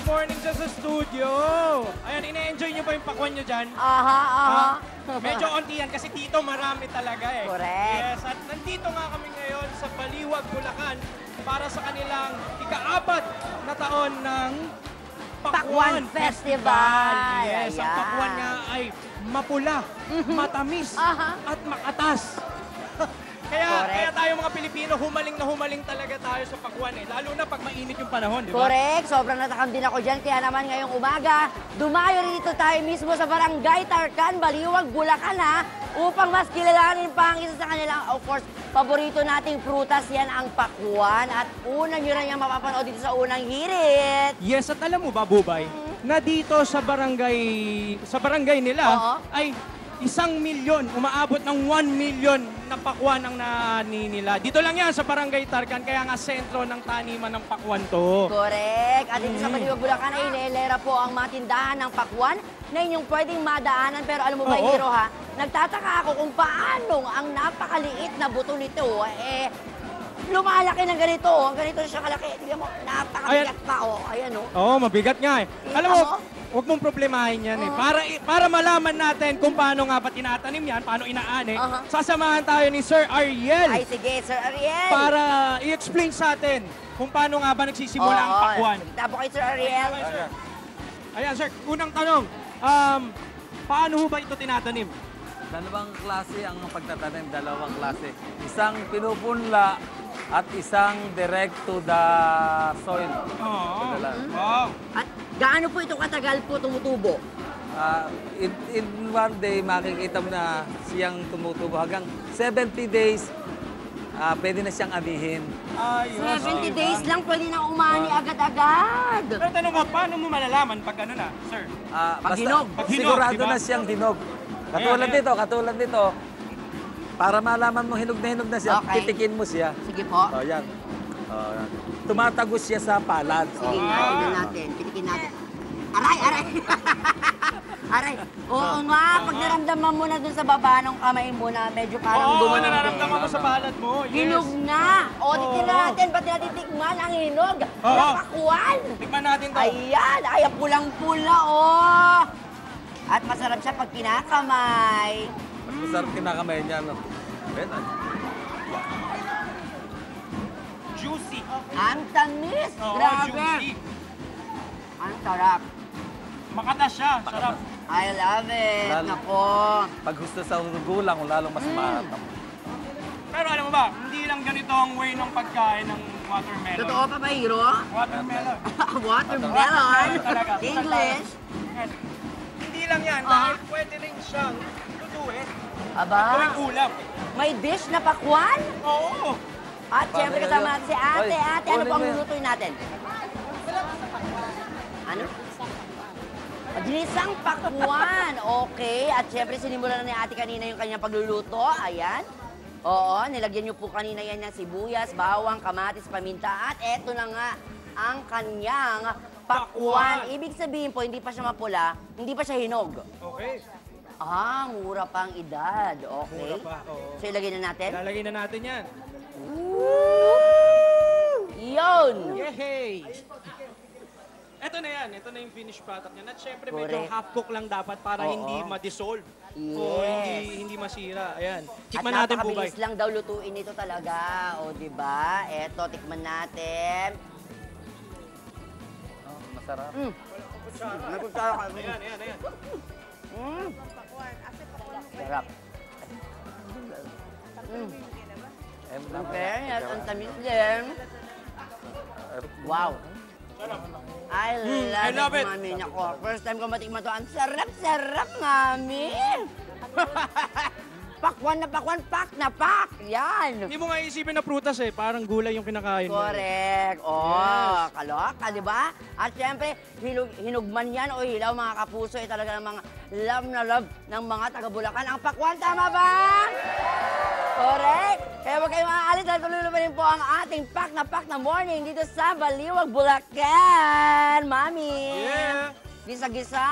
morning dyan sa studio. Ayan, ine-enjoy nyo ba yung pakwan nyo dyan? Aha. Medyo onti yan kasi dito marami talaga eh. Correct. Yes, at nandito nga kami ngayon sa Baliwag, Bulacan para sa kanilang ika-4 na taon ng Pakwan Festival. Yes, ang Ayan. pakwan nga ay mapula, matamis, at makatas. Kaya tayo mga Pilipino, humaling na humaling talaga tayo sa pakwan eh. Lalo na pag mainit yung panahon, di ba? Correct. Sobrang natakam din ako dyan. Kaya naman ngayong umaga, dumayo rin dito tayo mismo sa Barangay Tarcan, Baliwag, Bulacan ha, upang mas kilalanin pa ang isa sa kanilang, of course, paborito nating prutas, yan ang pakwan. At una nyo rin yan mapapanood dito sa unang hirit. Yes, at alam mo ba, Bubay, na dito sa barangay nila ay 1 milyon, umaabot ng 1 milyon na pakwan ang naani nila. Dito lang yan sa Barangay Tarcan, kaya nga sentro ng taniman ng pakwan to. Correct. At dito sa Baliwag, Bulacan ay inelera po ang mga tindahan ng pakwan na inyong pwedeng madaanan. Pero alam mo ba, Hiro ha, nagtataka ako kung paano ang napakaliit na buto nito lumalaki ng ganito. Ganito siya kalaki. Tignan mo, napakabigat pa. Ayan Oo, mabigat nga eh. Alam mo, huwag mong problemahin yan eh. Para malaman natin kung paano nga ba tinatanim yan, paano inaani, sasamahan tayo ni Sir Ariel. Ay, sige, Sir Ariel. Para i-explain sa atin kung paano nga ba nagsisimula ang pakwan. Tabo kay Sir Ariel. Ayan, Sir, unang tanong. Paano ho ba ito tinatanim? Dalawang klase ang pagtatanim, dalawang klase. Isang pinupunla at isang direct to the soil. Wow. At gaano po ito katagal po tumutubo? In one day, makikita mo na siyang tumutubo. Hanggang 70 days, pwede na siyang amihin. 70 days lang, pwede na umani agad-agad. Pero tanong ko, paano mo malalaman pag ano na, Sir? Pag hinog. Sigurado diba? na siyang hinog. Katulad dito, para malaman mo hinog na siya, titikin mo siya. Sige po. Yan. Tumatagos siya sa palad. Sige nga, tignan natin. Pitikin natin. Aray! Aray! Oo nga, pag naramdaman mo na dun sa baba ng kamay mo na medyo parang Oo, nararamdaman mo sa palad mo. Yes. Hinog na! Tignan natin, ba't natitikman ang hinog? Pakwan! Tikman natin to. Ayan! Ay, pulang-pula, At masarap siya pag kinakamay. Masarap kinakamay niya, no? Juicy. Ang tamis! Grabe! Juicy. Ang sarap. Makatas siya. Sarap. I love it. Nako. Pag gusto sa gulang, lalong mas mahatam. Pero alam mo ba, hindi lang ganito ang way ng pagkain ng watermelon. Totoo pa ba, Hiro? Watermelon. Watermelon. Talaga. English. Yes. Hindi lang yan, dahil pwede rin siyang lutuin. Aba, Gawing ulam. may dish na pakwan? Oo. At syempre kasama natin si ate. Ate, ano po ang kunin mo yan. lulutuin natin? Ano? Ginisang pakwan. Okay. At syempre sinimulan na ni ate kanina yung kanyang pagluluto. Ayan. Oo, nilagyan niyo po kanina yan ng sibuyas, bawang, kamatis, paminta. At eto na nga ang kanyang pakwan. Ibig sabihin po, hindi pa siya mapula, hindi pa siya hinog. Okay. Mura pa ang edad. Okay. Mura pa, oo. So ilagay na natin? Lalagay na natin yan. Yun! Yay! Ito na yan. Ito na yung finished product niya. At syempre, medyo half-cook lang dapat para hindi ma-dissolve. Yes. O hindi masira. Ayan. Tikman At natin, Bubay. napakabilis lang daw lutuin ito talaga. O, diba? Eto, tikman natin. Masarap. May kutsara ka. Ayan. Sarap. Okay, at ang tamis din. Wow. I love it, mami. Nako, first time ko matikman to. Ang sarap-sarap, mami. Pakwan na pakwan, pak na pak. Yan. Hindi mo nga isipin na prutas eh. Parang gulay yung kinakain mo. Correct. Kaloka, di ba? At syempre, hinugman yan o hilaw, mga kapuso, talaga ng mga love na love ng mga taga-Bulacan. Ang pakwan, tama ba? Correct. Kaya huwag kayong maaalit dahil tuloy pa rin po ang ating pak na morning dito sa Baliwag, Bulacan. Mami. Yeah. Gisa-gisa.